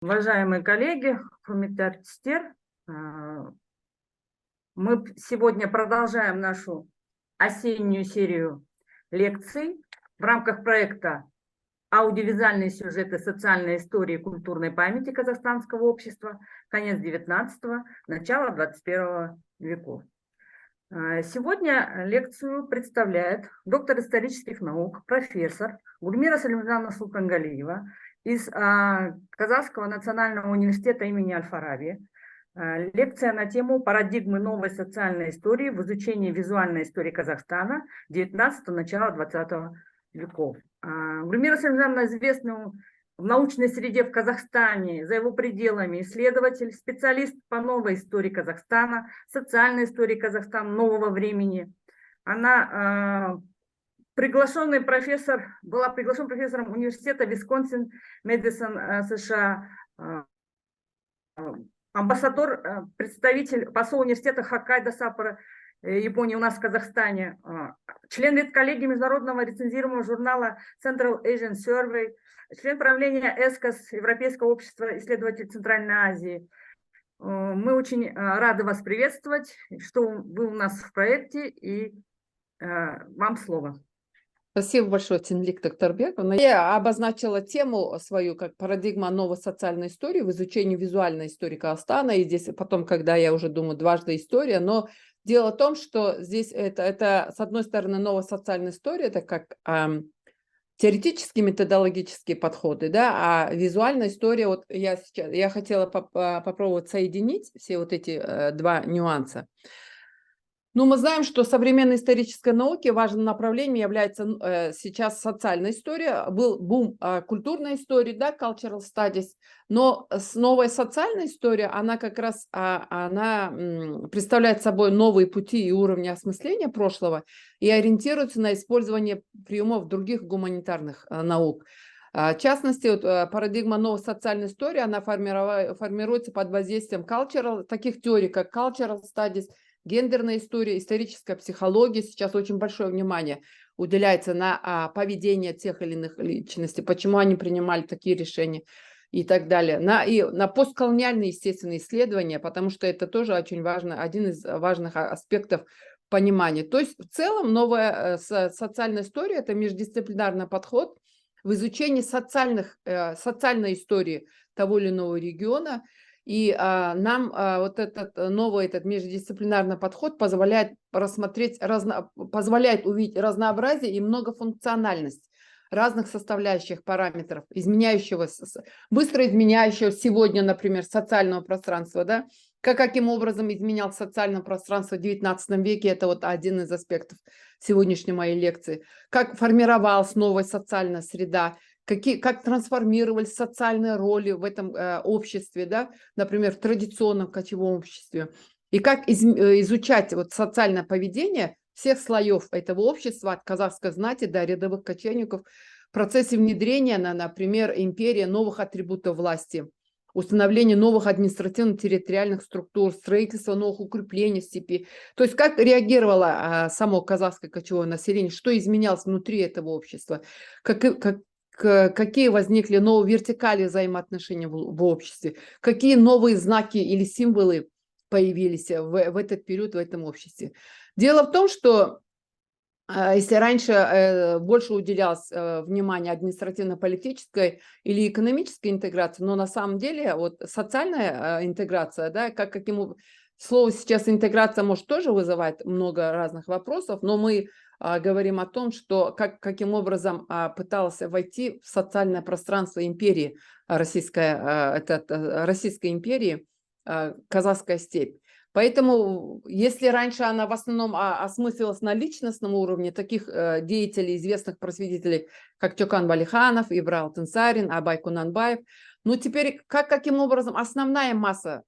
Уважаемые коллеги, Хумитар-Тистер, мы сегодня продолжаем нашу осеннюю серию лекций в рамках проекта «Аудиовизуальные сюжеты социальной истории и культурной памяти казахстанского общества. Конец XIX – начало XXI веков». Сегодня лекцию представляет доктор исторических наук, профессор Гульмира Салимжановна Султангалиева из Казахского национального университета имени Аль-Фараби. Лекция на тему «Парадигмы новой социальной истории в изучении визуальной истории Казахстана XIX – начала XX веков». Гульмира Салимжановна известна в научной среде в Казахстане, за его пределами, исследователь, специалист по новой истории Казахстана, социальной истории Казахстана нового времени. Она была приглашенным профессором университета Висконсин Мэдисон США, амбассадор, представитель, посол университета Хоккайдо Саппоро Японии у нас в Казахстане, член редколлегии международного рецензируемого журнала Central Asian Survey, член правления ЭСКОС, Европейского общества исследователей Центральной Азии. Мы очень рады вас приветствовать, что вы у нас в проекте, и вам слово. Спасибо большое, Тинлик Тактарбековна. Я обозначила тему свою как парадигма новой социальной истории в изучении визуальной истории Казахстана. И здесь потом, когда я уже думаю, дважды история, но дело в том, что здесь это с одной стороны, новая социальная история, это как теоретические, методологические подходы, да, а визуальная история, вот я хотела попробовать соединить все вот эти два нюанса. Ну, мы знаем, что современной исторической науке важным направлением является сейчас социальная история. Был бум культурной истории, да, cultural studies, но новая социальная история, она как раз она представляет собой новые пути и уровни осмысления прошлого и ориентируется на использование приемов других гуманитарных наук. В частности, вот, парадигма новой социальной истории, она формируется под воздействием таких теорий, как cultural studies, гендерная история, историческая психология. Сейчас очень большое внимание уделяется на поведение тех или иных личностей, почему они принимали такие решения и так далее. На постколониальные, естественные исследования, потому что это тоже очень важно, один из важных аспектов понимания. То есть в целом новая социальная история – это междисциплинарный подход в изучении социальной истории того или иного региона. И нам вот этот новый междисциплинарный подход позволяет позволяет увидеть разнообразие и многофункциональность разных составляющих параметров, быстро изменяющегося сегодня, например, социального пространства, да, каким образом изменялось социальное пространство в XIX веке, это вот один из аспектов сегодняшней моей лекции, как формировалась новая социальная среда, как трансформировались социальные роли в этом обществе, да, например, в традиционном кочевом обществе, и как изучать вот социальное поведение всех слоев этого общества, от казахской знати до рядовых кочевников, в процессе внедрения, например, империи новых атрибутов власти, установление новых административно-территориальных структур, строительство новых укреплений в степи. То есть как реагировало само казахское кочевое население, что изменялось внутри этого общества, какие возникли новые вертикали взаимоотношений в обществе, какие новые знаки или символы появились в этот период в этом обществе. Дело в том, что если раньше больше уделялось внимание административно-политической или экономической интеграции, но на самом деле вот социальная интеграция, да, слово сейчас интеграция может тоже вызывать много разных вопросов, но мы говорим о том, что каким образом пытался войти в социальное пространство империи Российской империи Казахская степь. Поэтому, если раньше она в основном осмыслилась на личностном уровне, таких деятелей, известных просветителей, как Чокан Валиханов, Ибрай Алтынсарин, Абай Кунанбаев, ну теперь каким образом основная масса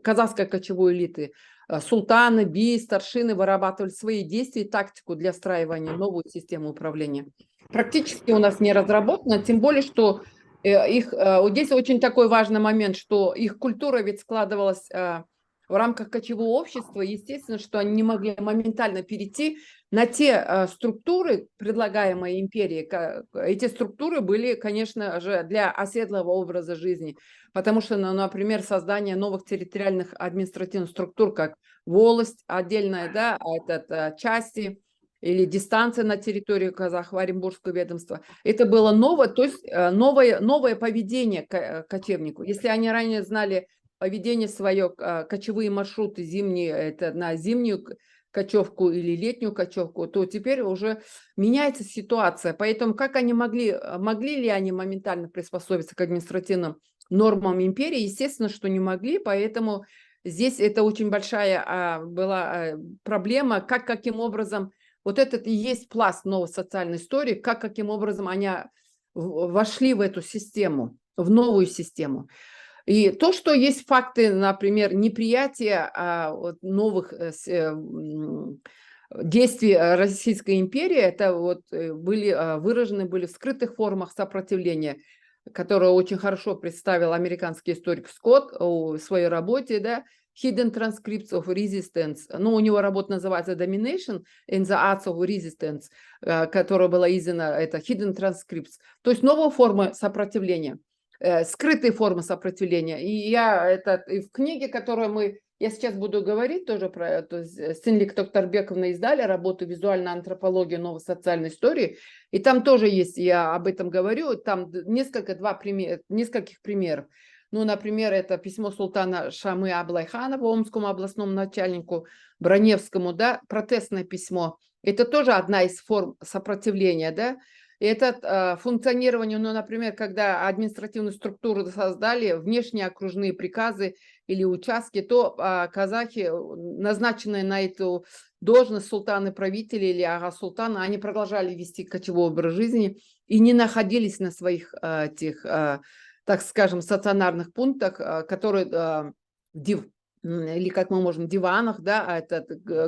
казахской кочевой элиты, султаны, би, старшины вырабатывали свои действия и тактику для встраивания новой системы управления. Практически у нас не разработано, тем более, что здесь очень такой важный момент, что их культура ведь складывалась в рамках кочевого общества, естественно, что они не могли моментально перейти на те структуры, предлагаемые империей. Эти структуры были, конечно же, для оседлого образа жизни, потому что, ну, например, создание новых территориальных административных структур, как волость отдельная, да, части или дистанция на территории Казахо-Оренбургского ведомства. Это было новое, то есть новое поведение кочевнику. Если они ранее знали поведение свое, кочевые маршруты зимние, это на зимнюю кочевку или летнюю кочевку, то теперь уже меняется ситуация. Поэтому как они могли ли они моментально приспособиться к административным нормам империи? Естественно, что не могли, поэтому здесь это очень большая была проблема, каким образом, вот этот и есть пласт новой социальной истории, каким образом они вошли в эту систему, в новую систему. И то, что есть факты, например, неприятия новых действий Российской империи, это вот выражены были в скрытых формах сопротивления, которое очень хорошо представил американский историк Скотт в своей работе, да, Hidden Transcripts of Resistance. Ну, у него работа называется Domination in the Arts of Resistance, которая была издана, это Hidden Transcripts, то есть новая форма сопротивления, скрытые формы сопротивления. И и в книге, которую я сейчас буду говорить тоже про это, Цинлик Токторбековна издали работу «Визуальная антропология новой социальной истории», и там тоже есть, я об этом говорю, там нескольких примеров. Ну, например, это письмо султана Шамы Аблайханова, омскому областному начальнику Броневскому, да, протестное письмо. Это тоже одна из форм сопротивления, да. Это функционирование, ну, например, когда административную структуру создали, внешние окружные приказы или участки, то казахи, назначенные на эту должность султаны-правители или ага-султана, они продолжали вести кочевой образ жизни и не находились на своих так скажем, стационарных пунктах, которые или как мы можем, диванах, да,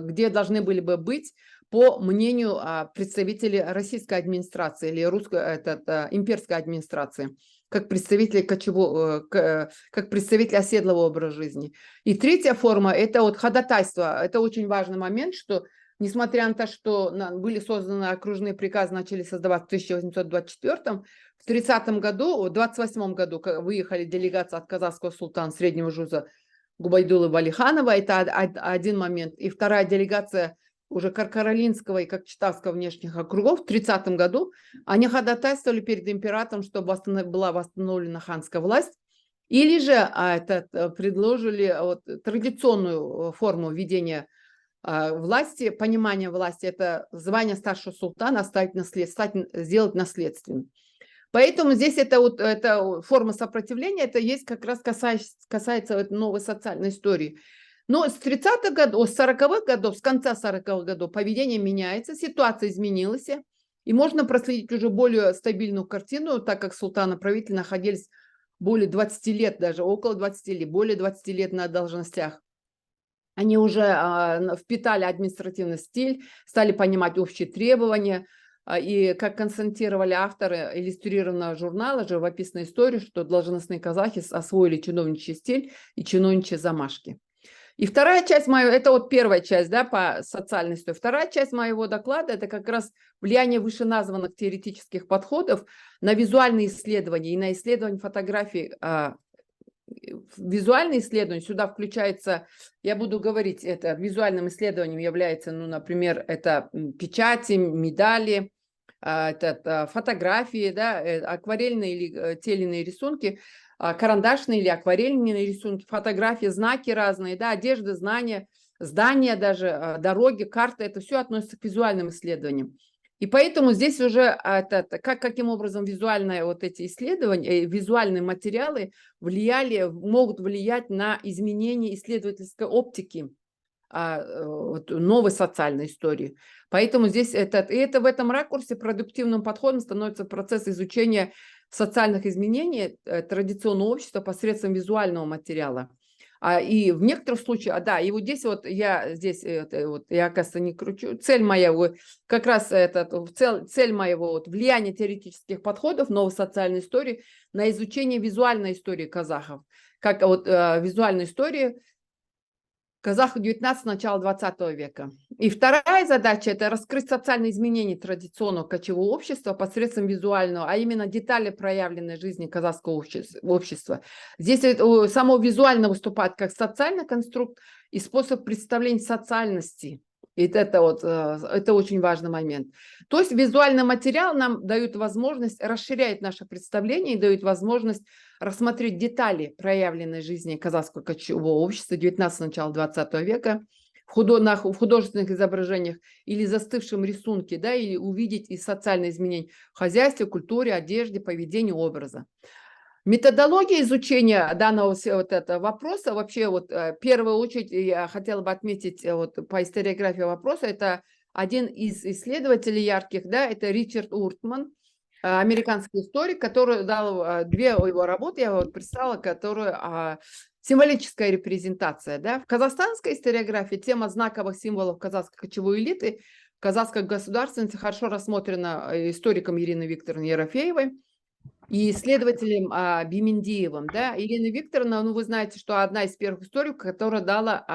где должны были бы быть, по мнению представителей российской администрации или имперской администрации, как представители как представители оседлого образа жизни. И третья форма – это вот ходатайство. Это очень важный момент, что несмотря на то, что были созданы окружные приказы, начали создавать в 1824, в 30-м году, в 28-м году выехали делегация от казахского султана Среднего Жуза Губайдулы Валиханова, это один момент. И вторая делегация уже Каркаролинского и Кокчетавского внешних округов в 30-м году, они ходатайствовали перед императором, чтобы была восстановлена ханская власть, или же предложили традиционную форму ведения власти, понимание власти, это звание старшего султана сделать наследственным. Поэтому здесь эта форма сопротивления, это есть как раз касается новой социальной истории. Но с 30-х годов, с 40-х годов, с конца 40-х годов поведение меняется, ситуация изменилась, и можно проследить уже более стабильную картину, так как султаны-правители находились более 20 лет, даже около 20 лет, более 20 лет на должностях. Они уже впитали административный стиль, стали понимать общие требования, и как констатировали авторы иллюстрированного журнала «Живописная история», что должностные казахи освоили чиновничий стиль и чиновничьи замашки. И вторая часть это вот первая часть, да, по социальной истории. Вторая часть моего доклада – это как раз влияние вышеназванных теоретических подходов на визуальные исследования и на исследование фотографий. Визуальные исследования, сюда включается, я буду говорить, это визуальным исследованием является, ну, например, это печати, медали, это фотографии, да, акварельные или тельные рисунки, карандашные или акварельные рисунки, фотографии, знаки разные, да, одежда, здания даже, дороги, карты, это все относится к визуальным исследованиям. И поэтому здесь уже каким образом визуальные вот эти исследования, визуальные материалы могут влиять на изменение исследовательской оптики новой социальной истории. Поэтому здесь в этом ракурсе продуктивным подходом становится процесс изучения социальных изменений традиционного общества посредством визуального материала. И в некоторых случаях, да, и вот здесь я, оказывается, не кручу. Цель моя, как раз цель моего влияния теоретических подходов новой социальной истории на изучение визуальной истории казахов. Как визуальной истории казахов 19 начала 20 века. И вторая задача – это раскрыть социальные изменения традиционного кочевого общества посредством визуального, а именно детали проявленной жизни казахского общества. Здесь само визуально выступает как социальный конструкт и способ представления социальности. И это очень важный момент. То есть визуальный материал нам дает возможность, расширяет наше представление и дает возможность рассмотреть детали проявленной жизни казахского кочевого общества 19 начала 20 века в художественных изображениях или застывшем рисунке, да, или увидеть и социальные изменения в хозяйстве, культуре, одежде, поведении, образа. Методология изучения данного этого вопроса, вообще в первую очередь я хотела бы отметить по историографии вопроса, это один из исследователей ярких, да, это Ричард Уртман, американский историк, который дал две его работы, я представила, которые символическая репрезентация. Да. В казахстанской историографии тема знаковых символов казахской кочевой элиты, казахской государственности хорошо рассмотрена историком Ириной Викторовной Ерофеевой и исследователем Бимендиевым. Да. Ирина Викторовна, вы знаете, что одна из первых историков, которая дала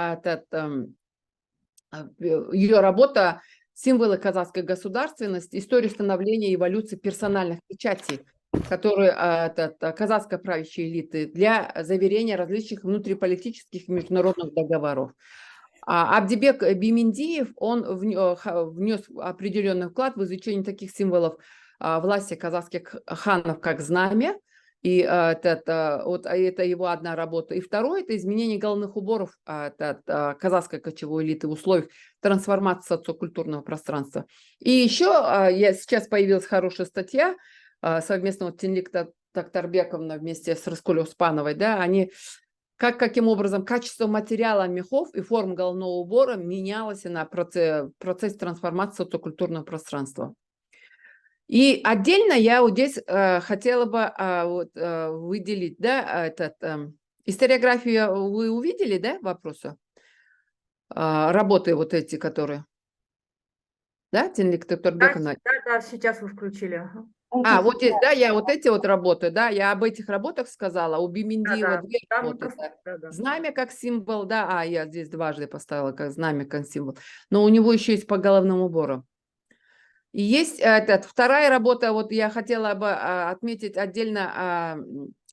ее работа «Символы казахской государственности. История становления и эволюции персональных печатей», которые казахской правящей элиты для заверения различных внутриполитических и международных договоров. Абдибек Бимендиев, он внес определенный вклад в изучение таких символов власти казахских ханов, как знамя, и это его одна работа. И второе – это изменение головных уборов казахской кочевой элиты в условиях трансформации социокультурного пространства. И еще сейчас появилась хорошая статья совместного Тенлик Тактарбековна вместе с Расколь Успановой. Да, они каким образом качество материала мехов и форм головного убора менялось на процесс трансформации социокультурного пространства. И отдельно я здесь хотела бы выделить, да, историографию вы увидели, да, вопросы? Работы эти, которые, да, Тенлик Тактарбековна? Да, сейчас вы включили. Ага. Вот здесь, да, я эти работы, да, я об этих работах сказала, у Бимендиева две работы. Да. Знамя как символ, да, я здесь дважды поставила как знамя, как символ, но у него еще есть по головным уборам. И есть вторая работа, я хотела бы отметить отдельно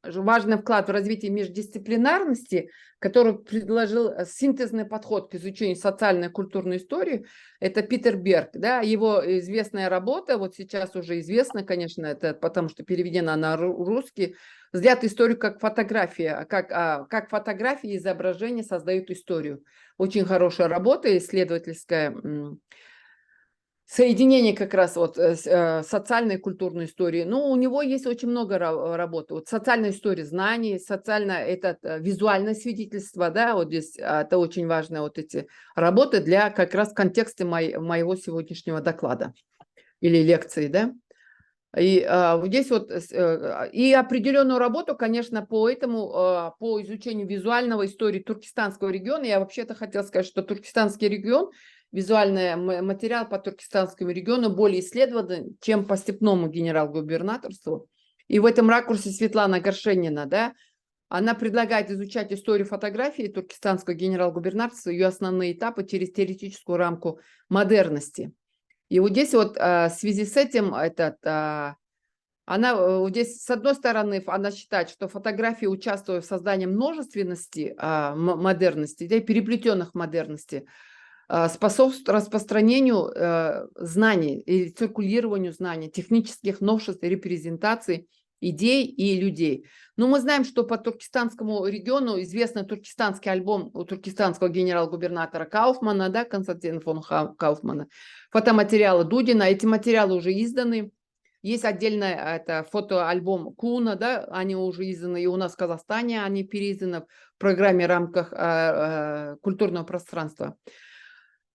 важный вклад в развитие междисциплинарности, который предложил синтезный подход к изучению социальной и культурной истории. Это Питер Берг, да, его известная работа, сейчас уже известна, конечно, это потому что переведена на русский, взгляд историю как фотография, как фотографии и изображения создают историю. Очень хорошая работа, исследовательская, соединение как раз социальной и культурной истории. Но у него есть очень много работы. Социальная история знаний, визуальное свидетельство, да, здесь это очень важные эти работы для как раз контекста моего сегодняшнего доклада или лекции, да. И здесь и определенную работу, конечно, по изучению визуального истории туркестанского региона. Я вообще-то хотела сказать, что туркестанский регион, визуальный материал по туркестанскому региону более исследован, чем по степному генерал-губернаторству. И в этом ракурсе Светлана Горшенина, да, она предлагает изучать историю фотографии туркестанского генерал-губернаторства, ее основные этапы через теоретическую рамку модерности. И здесь в связи с этим она здесь, с одной стороны, она считает, что фотография участвует в создании множественности модерности, да, переплетенных модерности, способствует распространению знаний и циркулированию знаний, технических новшеств, репрезентаций, идей и людей. Но мы знаем, что по туркестанскому региону известный туркестанский альбом у туркестанского генерал-губернатора Кауфмана, да, Константина фон Кауфмана, фотоматериалы Дудина. Эти материалы уже изданы. Есть отдельно фотоальбом Куна, да, они уже изданы, и у нас в Казахстане они переизданы в программе в рамках культурного пространства.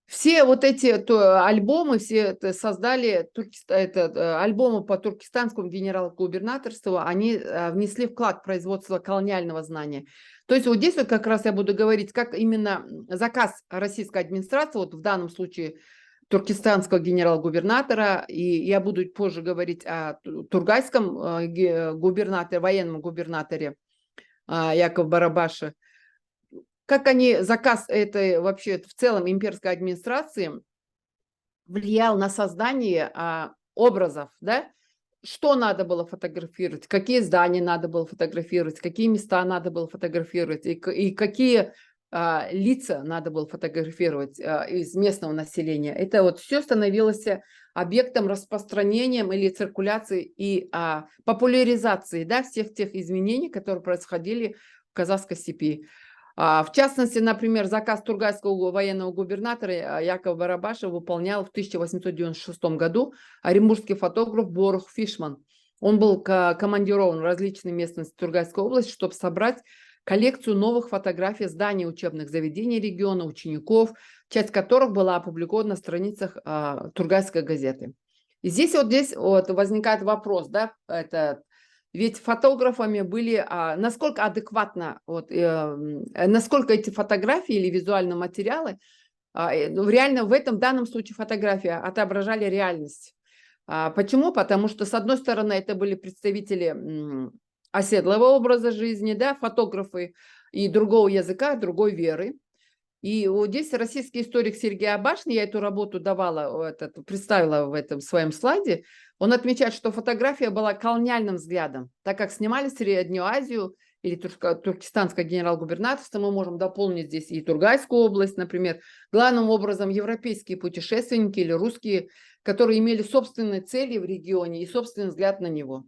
Все эти альбомы, все создали альбомы по туркестанскому генерал-губернаторству, они внесли вклад в производство колониального знания. То есть здесь как раз я буду говорить, как именно заказ российской администрации, в данном случае туркестанского генерал-губернатора, и я буду позже говорить о тургайском губернаторе, военном губернаторе Яков Барабаше, как они, заказ этой вообще в целом имперской администрации влиял на создание образов, да? Что надо было фотографировать, какие здания надо было фотографировать, какие места надо было фотографировать, и какие лица надо было фотографировать из местного населения. Это вот все становилось объектом распространением или циркуляции и популяризации, да, всех тех изменений, которые происходили в Казахской степи. В частности, например, заказ тургайского военного губернатора Якова Барабаша выполнял в 1896 году оренбургский фотограф Борух Фишман. Он был командирован в различные местности Тургайской области, чтобы собрать коллекцию новых фотографий зданий учебных заведений региона, учеников, часть которых была опубликована на страницах Тургайской газеты. И здесь возникает вопрос, да, ведь фотографами были, насколько адекватно, насколько эти фотографии или визуальные материалы, реально в этом данном случае фотографии отображали реальность. Почему? Потому что, с одной стороны, это были представители оседлого образа жизни, да, фотографы и другого языка, другой веры. И вот здесь российский историк Сергей Абашин, я эту работу представила в этом своем слайде, он отмечает, что фотография была колониальным взглядом, так как снимали Среднюю Азию или туркестанское генерал-губернаторство, мы можем дополнить здесь и Тургайскую область, например, главным образом европейские путешественники или русские, которые имели собственные цели в регионе и собственный взгляд на него.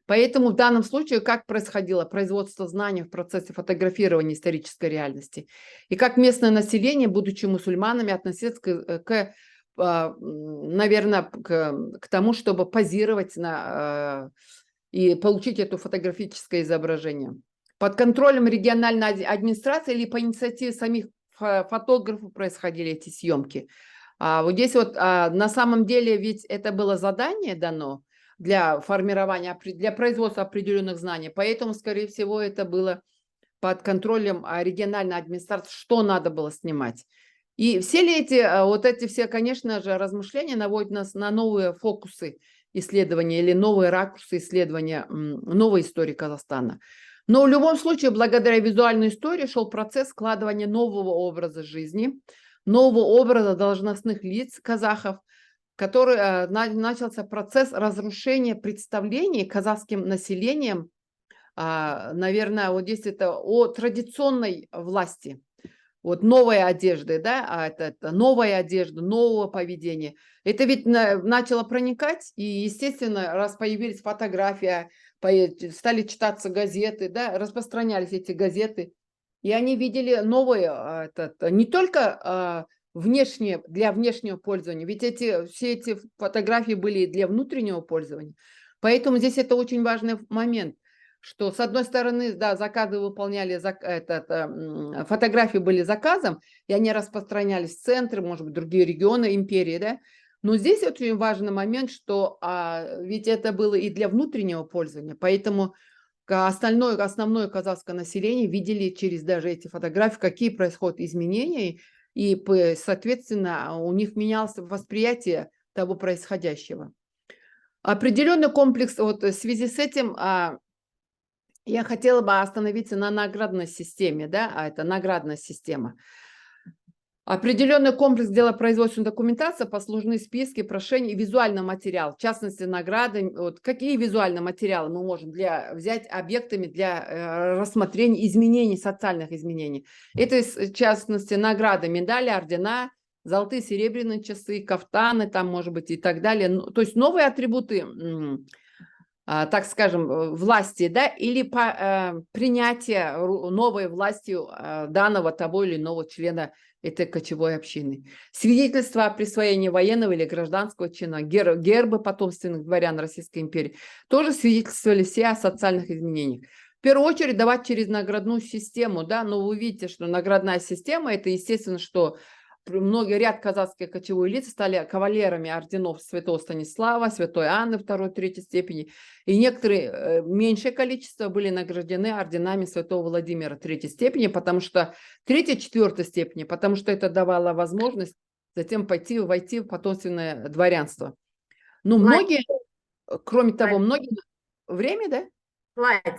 Поэтому в данном случае как происходило производство знаний в процессе фотографирования исторической реальности и как местное население, будучи мусульманами, относилось наверное, к тому, чтобы позировать и получить это фотографическое изображение. Под контролем региональной администрации или по инициативе самих фотографов происходили эти съемки. Вот здесь на самом деле ведь это было задание дано для формирования, для производства определенных знаний, поэтому, скорее всего, это было под контролем региональной администрации, что надо было снимать. И все ли эти все, конечно же, размышления наводят нас на новые фокусы исследования или новые ракурсы исследования новой истории Казахстана. Но в любом случае, благодаря визуальной истории шел процесс складывания нового образа жизни, нового образа должностных лиц казахов, который начался процесс разрушения представлений казахским населением, наверное, вот здесь это о традиционной власти. Вот новой одежды, да, это новая одежда, нового поведения. Это ведь начало проникать, и, естественно, раз появились фотографии, стали читаться газеты, да, распространялись эти газеты, и они видели новые, не только внешнее, для внешнего пользования, ведь все эти фотографии были для внутреннего пользования. Поэтому здесь это очень важный момент, что с одной стороны, да, заказы выполняли, фотографии были заказом, и они распространялись в центры, может быть, другие регионы империи, да. Но здесь очень важный момент, что ведь это было и для внутреннего пользования, поэтому основное казахское население видели через даже эти фотографии, какие происходят изменения, и, соответственно, у них менялось восприятие того происходящего. Определенный комплекс, вот в связи с этим я хотела бы остановиться на наградной системе, да, это наградная система. Определенный комплекс делопроизводственной документации, послужные списки, прошения и визуальный материал, в частности, награды. Вот какие визуальные материалы мы можем взять объектами для рассмотрения изменений, социальных изменений. Это, в частности, награды, медали, ордена, золотые, серебряные часы, кафтаны, там, может быть, и так далее. То есть новые атрибуты, так скажем, власти, да, или принятие новой властью данного того или иного члена этой кочевой общины. Свидетельство о присвоении военного или гражданского чина, гербы потомственных дворян Российской империи тоже свидетельствовали все о социальных изменениях. В первую очередь давать через наградную систему, да, но вы видите, что наградная система, это естественно, что ряд казахских кочевых лиц стали кавалерами орденов Святого Станислава, Святой Анны второй-третьей степени, и некоторые, меньшее количество, были награждены орденами Святого Владимира третьей степени, потому что третьей-четвертой степени, потому что это давало возможность затем войти в потомственное дворянство. Ну, многие, кроме того, многие... Время, да?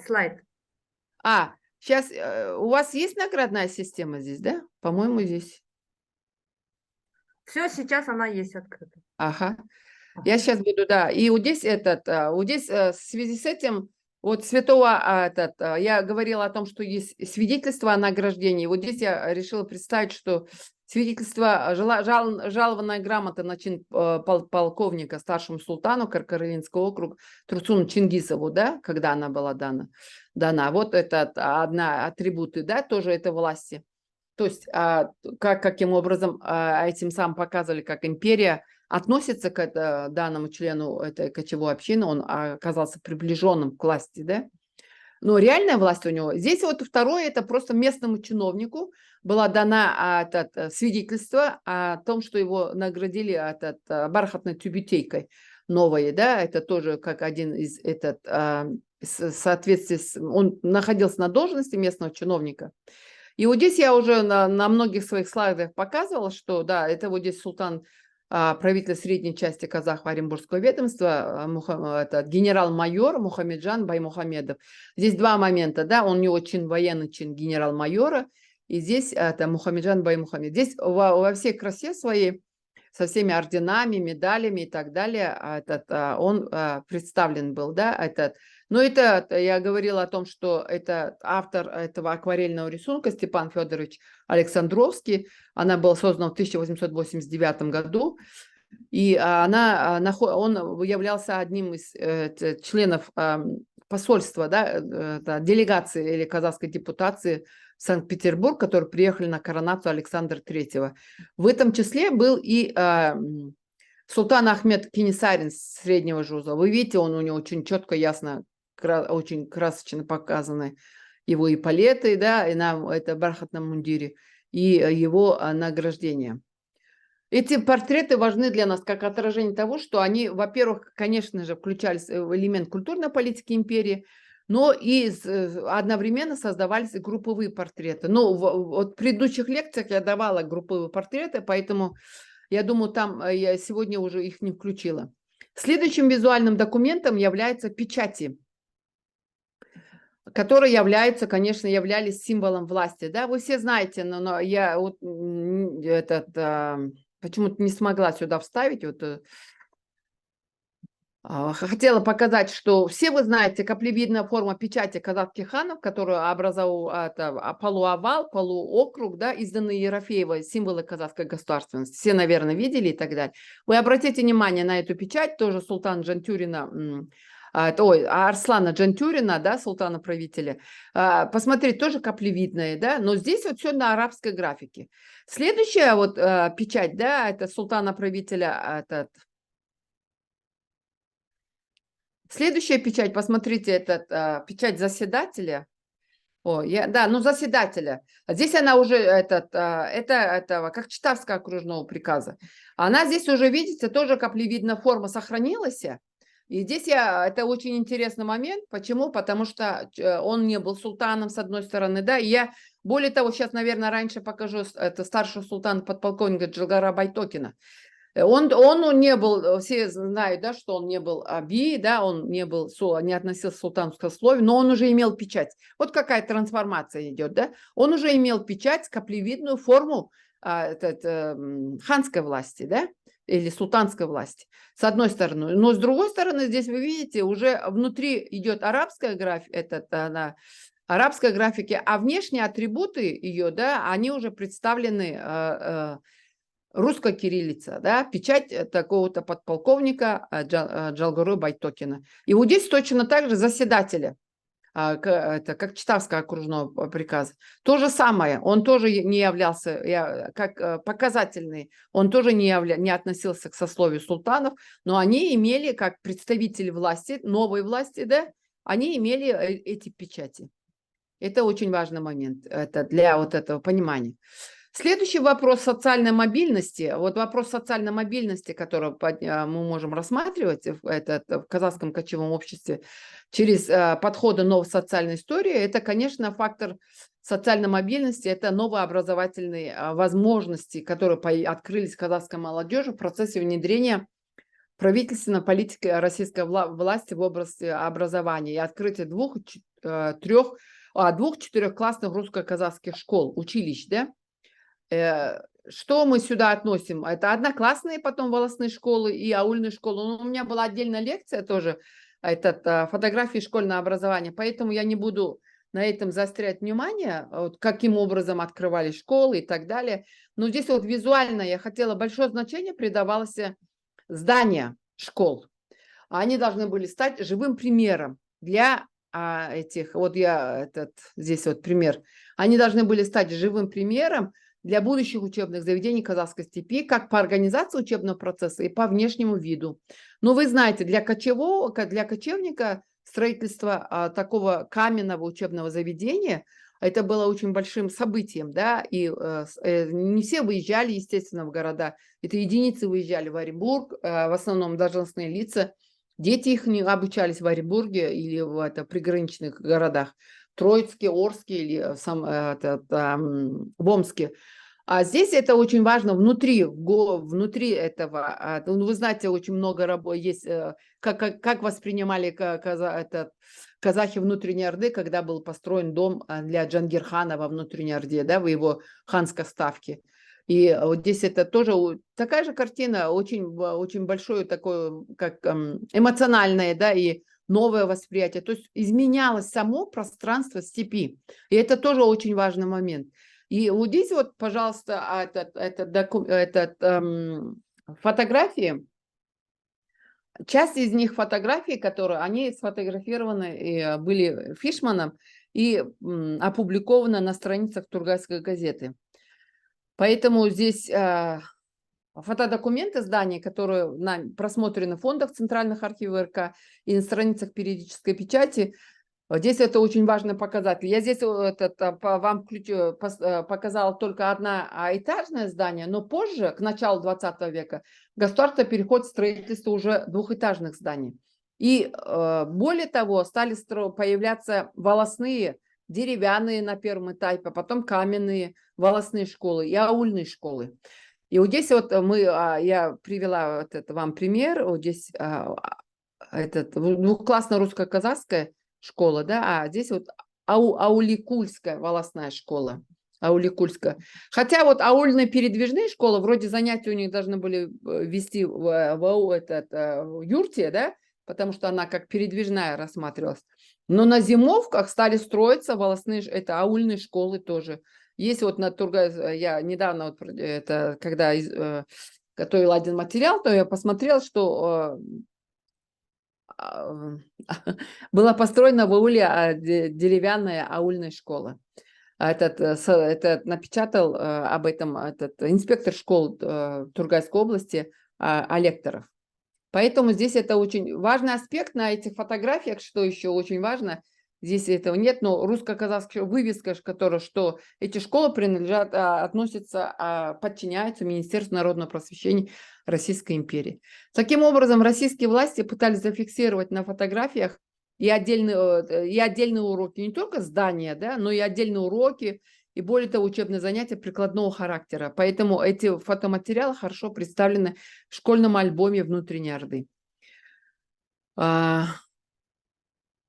Слайд. Сейчас у вас есть наградная система здесь, да? По-моему, здесь. Все, сейчас она есть открыта. Ага. Я сейчас буду, да. И вот здесь вот здесь в связи с этим, вот святого, я говорила о том, что есть свидетельство о награждении. Вот здесь я решила представить, что свидетельство, жалованная грамота на чин полковника старшему султану Каркаралинского округа Турсуну Чингисову, да, когда она была дана. Вот это одна атрибуты, да, тоже это власти. То есть каким образом этим самым показывали, как империя относится к данному члену этой кочевой общины, он оказался приближенным к власти, да? Но реальная власть у него. Здесь вот второе, это просто местному чиновнику была дана свидетельство о том, что его наградили бархатной тюбетейкой новой, да, это тоже как один из в соответствии он находился на должности местного чиновника. И вот здесь я уже на многих своих слайдах показывала, что да, это вот здесь султан, правитель средней части Казахо-Оренбургского ведомства, это генерал-майор Мухамеджан Баймухамедов. Здесь два момента, да, он не очень военный чин генерал-майора, и здесь это Мухамеджан Баймухамед. Здесь во всей красе своей, со всеми орденами, медалями и так далее, он представлен был, да, но это я говорила о том, что это автор этого акварельного рисунка Степан Федорович Александровский. Она была создана в 1889 году. И он являлся одним из членов посольства, да, делегации или казахской депутации в Санкт-Петербург, которые приехали на коронацию Александра III. В этом числе был и султан Ахмед Кенесарин среднего жуза. Вы видите, он у него очень четко, ясно, очень красочно показаны его эполеты, да, и на это бархатном мундире, и его награждение. Эти портреты важны для нас как отражение того, что они, во-первых, конечно же, включались в элемент культурной политики империи, но и одновременно создавались и групповые портреты. Но вот в предыдущих лекциях я давала групповые портреты, поэтому я думаю, там я сегодня уже их не включила. Следующим визуальным документом являются печати, которые являются, конечно, являлись символом власти. Да, вы все знаете, но я вот почему-то не смогла сюда вставить. Хотела показать, что все вы знаете каплевидная форма печати казахских ханов, которую образовал полуовал, полуокруг, да, изданные Ерофеевой, символы казахской государственности. Все, наверное, видели и так далее. Вы обратите внимание на эту печать, тоже султан Джантюрина, Арслана Джантюрина, да, султана-правителя. Посмотреть, тоже каплевидная, да, но здесь вот все на арабской графике. Следующая вот печать, да, это султана-правителя, следующая печать, посмотрите, это печать заседателя. Заседателя. Здесь она уже, как Читавского окружного приказа. Она здесь уже, видите, тоже каплевидная форма сохранилась. И здесь это очень интересный момент. Почему? Потому что он не был султаном, с одной стороны, да, и я, более того, сейчас, наверное, раньше покажу, это старший султан подполковника Джилгара Байтокина. Он не был, все знают, да, что он не был аби, да, он не относился к султанскому сословию, но он уже имел печать. Вот какая трансформация идет, да. Он уже имел печать, каплевидную форму ханской власти, да, или султанской власти, с одной стороны. Но с другой стороны, здесь вы видите, уже внутри идет арабская графика, арабской графики, а внешние атрибуты ее, да, они уже представлены русская кириллица, да, печать такого-то подполковника Джалгары Байтокина. И вот здесь точно так же заседателя, это как Читавского окружного приказа. То же самое, он тоже не являлся, как показательный, он тоже не относился к сословию султанов, но они имели, как представители власти, новой власти, да, они имели эти печати. Это очень важный момент для вот этого понимания. Следующий вопрос социальной мобильности. Вот вопрос социальной мобильности, который мы можем рассматривать в казахском кочевом обществе через подходы новой социальной истории, это, конечно, фактор социальной мобильности, это новые образовательные возможности, которые открылись казахской молодежи в процессе внедрения правительственной политики российской власти в области образования и открытия 2-3 двух четырехклассных русско-казахских школ, училищ, да. Что мы сюда относим? Это одноклассные потом волостные школы и аульные школы. Ну, у меня была отдельная лекция тоже, фотографии школьного образования, поэтому я не буду на этом заострять внимание, вот, каким образом открывали школы и так далее. Но здесь вот визуально я хотела, большое значение придавалось здания школ. Они должны были стать живым примером для этих, вот здесь вот пример, они должны были стать живым примером для будущих учебных заведений Казахской степи, как по организации учебного процесса и по внешнему виду. Но вы знаете, для кочевника строительство такого каменного учебного заведения, это было очень большим событием, да, и не все выезжали, естественно, в города, это единицы выезжали в Оренбург, в основном должностные лица, дети их не обучались в Оренбурге или в приграничных городах, Троицке, Орске или в Омске. А здесь это очень важно внутри этого. Вы знаете, очень много есть, как воспринимали казахи внутренней Орды, когда был построен дом для Джангирхана во внутренней Орде, да, в его ханской ставке. И вот здесь это тоже такая же картина, очень, очень большое такое, как эмоциональное, да, и новое восприятие. То есть изменялось само пространство степи. И это тоже очень важный момент. И вот здесь вот, пожалуйста, фотографии. Часть из них фотографии, которые они сфотографированы и были Фишманом и опубликованы на страницах Тургайской газеты. Поэтому здесь фотодокументы здания, которые просмотрены в фондах Центральных архивов РК и на страницах периодической печати, здесь это очень важный показатель. Я здесь вам показала только одноэтажное здание, но позже, к началу 20 века, государство переходит в строительство уже двухэтажных зданий. И более того, стали появляться волосные, деревянные на первом этапе, а потом каменные волосные школы и аульные школы. И вот здесь вот я привела вам пример, вот здесь двухклассная русско-казахская школа, да, а здесь вот ауликульская волосная школа. Ауликульская. Хотя вот аульные передвижные школы, вроде занятия у них должны были вести в юрте, да, потому что она как передвижная рассматривалась. Но на зимовках стали строиться волосные, это аульные школы тоже. Есть вот на Тургай, я недавно, когда готовила один материал, то я посмотрела, что была построена в ауле деревянная аульная школа. Это напечатал об этом инспектор школ Тургайской области Алекторов. Поэтому здесь это очень важный аспект на этих фотографиях, что еще очень важно. Здесь этого нет, но русско-казахская вывеска, что эти школы относятся, подчиняются Министерству народного просвещения Российской империи. Таким образом, российские власти пытались зафиксировать на фотографиях и отдельные уроки, не только здания, да, но и отдельные уроки, и более того, учебные занятия прикладного характера. Поэтому эти фотоматериалы хорошо представлены в школьном альбоме внутренней Орды.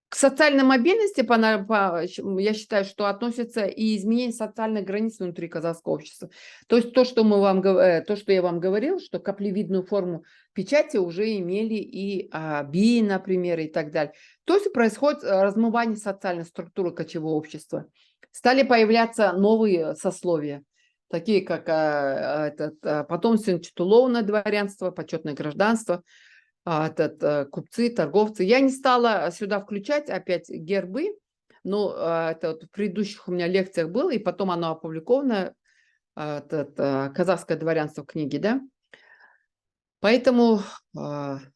К социальной мобильности, я считаю, что относится и изменение социальных границ внутри казахского общества. То есть то, что я вам говорил, что каплевидную форму печати уже имели и БИ, например, и так далее. То есть происходит размывание социальной структуры кочевого общества. Стали появляться новые сословия, такие как потомственное титулованное дворянство, почетное гражданство, купцы, торговцы. Я не стала сюда включать опять гербы, но это в предыдущих у меня лекциях было, и потом оно опубликовано, казахское дворянство в книге, да. Поэтому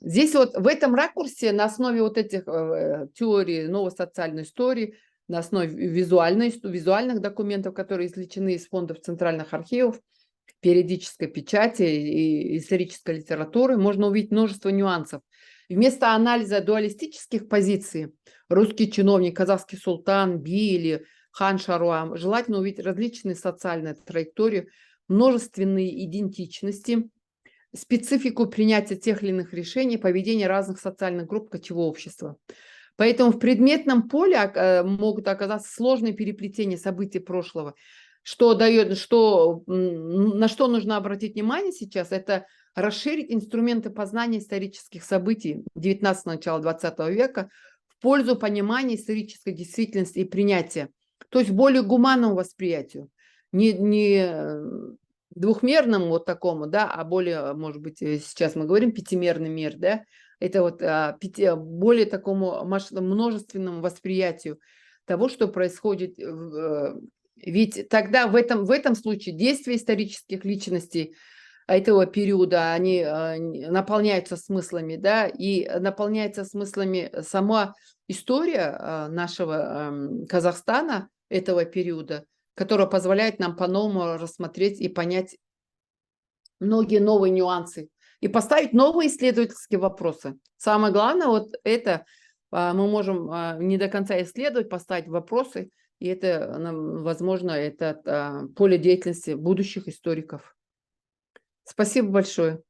здесь вот в этом ракурсе на основе вот этих теорий новой социальной истории, на основе визуальных документов, которые извлечены из фондов центральных архивов, периодической печати и исторической литературы, можно увидеть множество нюансов. Вместо анализа дуалистических позиций, русский чиновник, казахский султан, Би или хан Шаруам, желательно увидеть различные социальные траектории, множественные идентичности, специфику принятия тех или иных решений, поведение разных социальных групп кочевого общества. Поэтому в предметном поле могут оказаться сложные переплетения событий прошлого. Что дает, на что нужно обратить внимание сейчас, это расширить инструменты познания исторических событий 19-го, начала 20 века в пользу понимания исторической действительности и принятия. То есть более гуманному восприятию. Не двухмерному вот такому, да, а более, может быть, сейчас мы говорим пятимерный мир, да, это вот более такому множественному восприятию того, что происходит. Ведь тогда в этом случае действия исторических личностей этого периода, они наполняются смыслами, да, и наполняется смыслами сама история нашего Казахстана этого периода, которая позволяет нам по-новому рассмотреть и понять многие новые нюансы и поставить новые исследовательские вопросы. Самое главное, вот это мы можем не до конца исследовать, поставить вопросы, и это, возможно, это поле деятельности будущих историков. Спасибо большое.